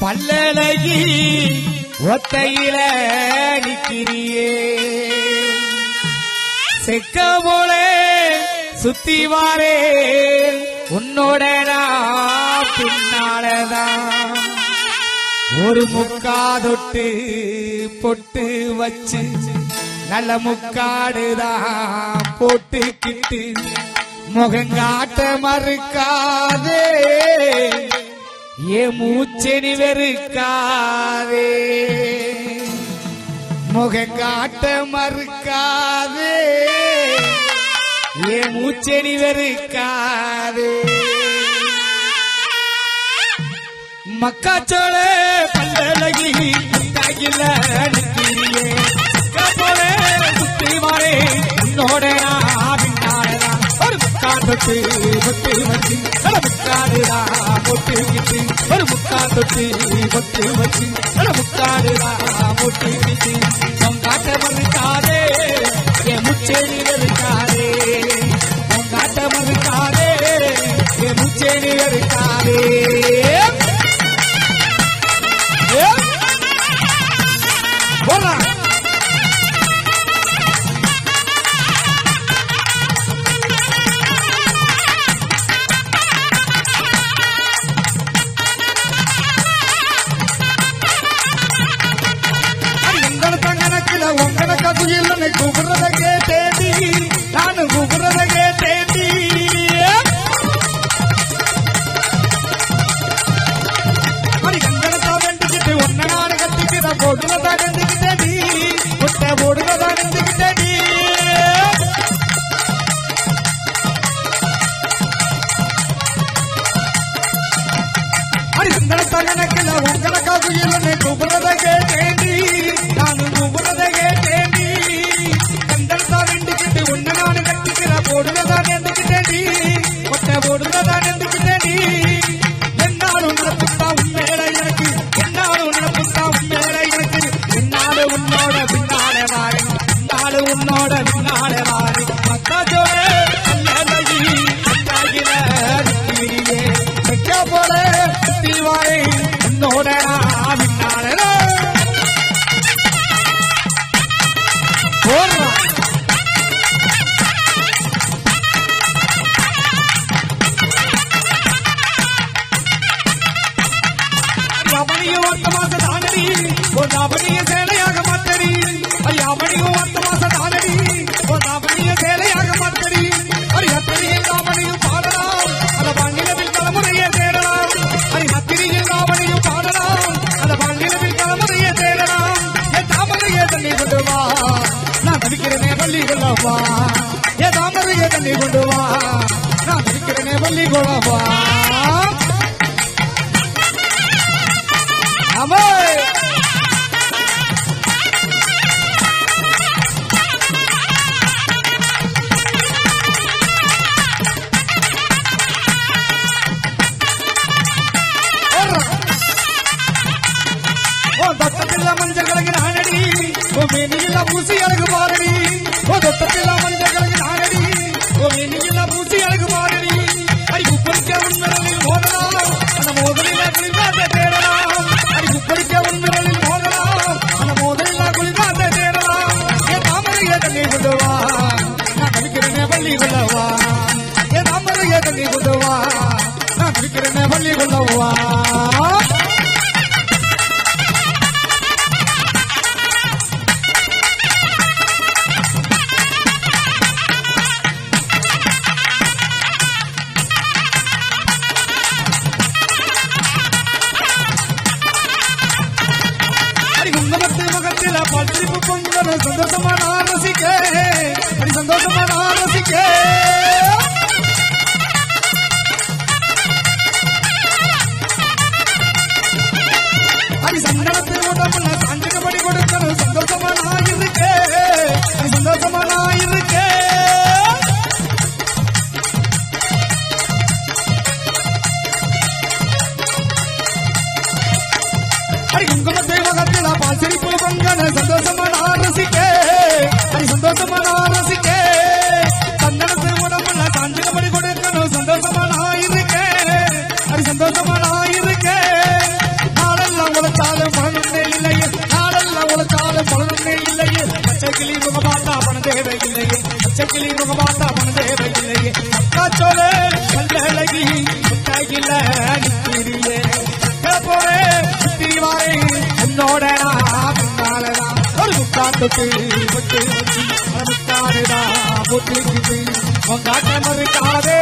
பல்லழகி ஒத்தையில நிக்கிறியே செக்க போல சுத்தி வாரே உன்னோட பின்னாலதான் ஒரு முக்காதொட்டு பொட்டு வச்சு நல்ல முக்காடுதான் போட்டுக்கிட்டு முகங்காட்ட மறுக்காதே ஏ மூச்செனி வெறுக்காதே முகங்காட்ட மறுக்காதே ஏ மூச்செனி வெறுக்காதே மக்காச்சோள பல்லழகி தாகில நிக்கிறியே போல சுத்தி வாரே உன்னோட பின்னாலதான் ஒரு முக்காந்தொட்டு பொட்டு வச்சு முக்காடுதா பொட்டுக்கிட்டு ஒரு முக்காந்தொட்டு பொட்டு வச்சு முக்காடுதா பொட்டுக்கிட்டு பொங்காட்ட மறுக்காதே என் முச்சேரி வெறுக்காதே பொங்காட்ட மறுக்காதே என் முச்சேரி வெறுக்காதே கூப்பிடுறத கேட்டேடி நானு கூப்பிடுறத கேட்டேடி கங்கணத்தா வெண்டுக்கிட்டு ஒன்ன நாடு கத்திக்கிற போடுறதா வெண்டுக்கிட்டேடி முட்டை போடுறதா வெண்டுக்கிட்டேடி கங்கணத்தா எனக்குல உங்களுக்காக இல்லை கூப்பிடுறத கேட்டேடி நானு கூப்பிடுறத கேட்டேடி போடுறதான் எந்துக்கிட்டேடி ஒட்டை போடுறதான் எந்துக்கிட்டேடி என்னாலும் நடப்புத்தா உண்மையில எனக்கு என்னாலும் நடப்புத்தா உண்மையில எனக்கு என்னால உன்னோட பின்னாலே வாரி என்னால உன்னோட பின்னாலே வாரி மக்காச்சோட அல்லழகி அந்தாகில நிக்கிறியே செக்க போல சுத்தி வாரி உன்னோட பின்னாலே போடுறான் அவனிய சேலையாக மாத்தடி அவனியும் அந்த மாசம் தானடி அவனிய சேலையாக மாத்தடி அத்தனையில் அவனையும் பாடலாம் அந்த பங்கிலவில் தலைமுறையை தேடலாம் அத்திரியில் அவனையும் பாடலாம் அந்த பங்கிலவில் தலைமுறையை தேடலாம் என் தாமரையை தண்ணி கொண்டு வா நான் தவிக்கிறேனே பள்ளி கொள்ளவா என் தாமரையை தண்ணி கொண்டு வா நான் தவிக்கிறேனே பள்ளி கொள்ளவா ஆமா மஞ்சள் கலங்கு நானடி மேனியில்லா பூசி அழகு மாறடி தொட்டத்தில்லா மஞ்சள் கலங்கு நானடி மேனியில்லா பூசி அழகு மாறடி அடி குப்பரிக்க உண்மைகளில் மோதலாம் அந்த மோதலில்லா குளிர்காத்த தேடலாம் அடி குப்பரிக்க உண்மைகளில் மோதலாம் அந்த மோதலில்லா குளிர்காத்த தேடலாம் என் தாமரையை தண்ணி கொண்டுவா நான் தவிக்கிறேனே பள்ளி கொள்ளவா என் தாமரையை தண்ணி கொண்டுவா நான் தவிக்கிறேனே பள்ளி கொள்ளவா பத்திரிப்பு பொங்கல் சந்தோஷமான ரசிக்க சந்தோஷமான ரசிக்க சந்தனத்து உடம்புல சாஞ்சுக்கப்படி கொடுக்கணும் சந்தோஷமான இருக்கு சந்தோஷமான இருக்கு குங்குமத்தை முகத்தில் பாசிரிப்பு பொங்கல் சந்தோஷமான ரசிக்க சந்தோஷமான ரசிக்க சந்தனத்தை உடம்புல சாஞ்சுக்கப்படி கொடுக்கணும் சந்தோஷமான இருக்கு சந்தோஷமான இருக்கு நாளெல்லாம் கிளி முகமாத்தா தேவையில்லையே காச்சோலே கல்லழகி முட்டாயில நிற்கிறியே போரே தீவாரே உன்னோட பின்னாலதான் ஒரு முக்காட்டுக்கு முட்டு முட்டாடுதா முட்டு உங்காட்ட மறுக்காதே